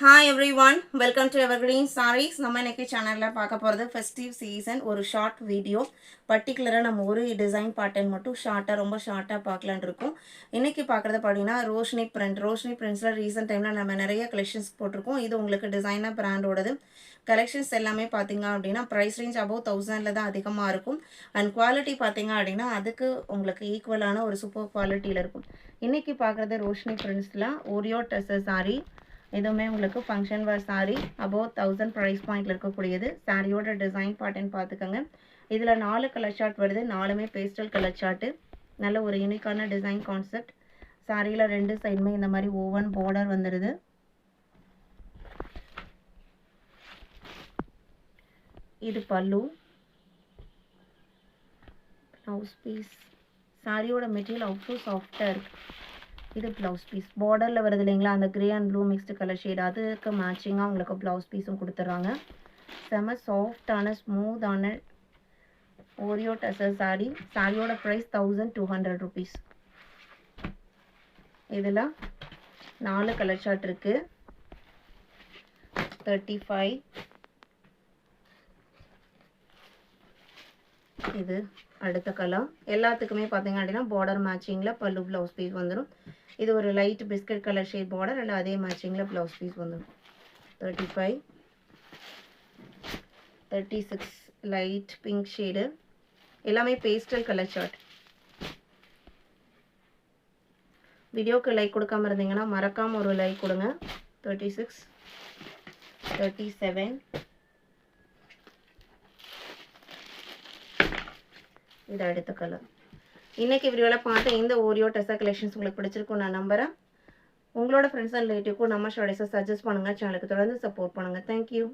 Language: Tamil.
Hi everyone, welcome to Evergreen Sarees. நம்ம இன்னைக்கு சேனல்ல பார்க்க போறது ஃபெஸ்டிவ் சீசன் ஒரு ஷார்ட் வீடியோ. பர்టిక్యులரா நம்ம ஒரு டிசைன் பேட்டர்ன் மட்டும் ரொம்ப ஷார்ட்டா பார்க்கலாம்னு இருக்கோம். இன்னைக்கு பார்க்கறது பாத்தீங்கன்னா ரோஷினி பிரிண்ட்ஸ்ல ரீசன்ட் டைம்ல நம்ம நிறைய கலெக்ஷன்ஸ் போட்டுருக்கோம். இது உங்களுக்கு டிசைனர் பிராண்டோடது. கலெக்ஷன்ஸ் எல்லாமே பாத்தீங்க அப்படின்னா பிரைஸ் ரேஞ்ச் above 1000ல தான் அதிகமா இருக்கும். அண்ட் குவாலிட்டி பாத்தீங்க அப்படின்னா அதுக்கு உங்களுக்கு ஈக்குவலான ஒரு சூப்பர் குவாலிட்டியில இருக்கும். இன்னைக்கு பார்க்கறது ரோஷினி பிரிண்ட்ஸ்ல ஓரியோ டெசர் சாரி. இதுவுமே உங்களுக்கு function wear sari above 1000 price பாயிண்ட்ல இருக்கக்கூடியது. சாரியோட டிசைன் பேட்டர்ன் பார்த்துக்கோங்க. இதில் 4 கலர் சார்ட் வருது. 4மே பேஸ்டல் கலர் சார்ட்டு. நல்ல ஒரு யூனிக்கான டிசைன் கான்செப்ட். சாரியில் 2 சைடுமே இந்த மாதிரி ஓவன் பார்டர் வந்துடுது. இது பல்லு, ப்ளவுஸ் பீஸ். சாரியோட மெட்டீரியல் அவ்வளோ சாஃப்டாக இருக்குது. இது ப்ளவுஸ் பீஸ் பார்டரில் வருது இல்லைங்களா, அந்த grey and blue mixed colour shade, அதுக்கு மேட்சிங்காக உங்களுக்கு ப்ளவுஸ் பீஸும் கொடுத்துட்றாங்க. செம சாஃப்டான ஸ்மூத்தான ஓரியோ டசர் சாரி. சாரியோட ப்ரைஸ் 1200 ருபீஸ். இதில் 4 கலர் சார்ட் இருக்குது. 35, இது அடுத்த கலர். எல்லாத்துக்குமே பார்த்தீங்க அப்படின்னா பார்டர் மேட்சிங்கில் பல்லு ப்ளவுஸ் பீஸ் வந்துடும். இது ஒரு light biscuit colour shade border, இல்லை அதே மேட்சிங்கில் ப்ளவுஸ் பீஸ் வந்துடும். 35, 36 லைட் பிங்க் ஷேடு. எல்லாமே பேஸ்டல் கலர் சார்ட். வீடியோக்கு லைக் கொடுக்காம இருந்தீங்கன்னா மறக்காமல் ஒரு லைக் கொடுங்க. 36, 37, இது அடுத்த கலர். இன்னைக்கு வீடியோவில் பார்த்த இந்த ஓரியோ டெசர் கலெக்ஷன்ஸ் உங்களுக்கு பிடிச்சிருக்கும் நான் நம்புகிறேன். உங்களோட ஃப்ரெண்ட்ஸ் அண்ட் ரிலேட்டிவ்க்கும் நம்ம ஷார்ட்ஸை சஜஸ்ட் பண்ணுங்கள். சேனலுக்கு தொடர்ந்து சப்போர்ட் பண்ணுங்கள். தேங்க்யூ.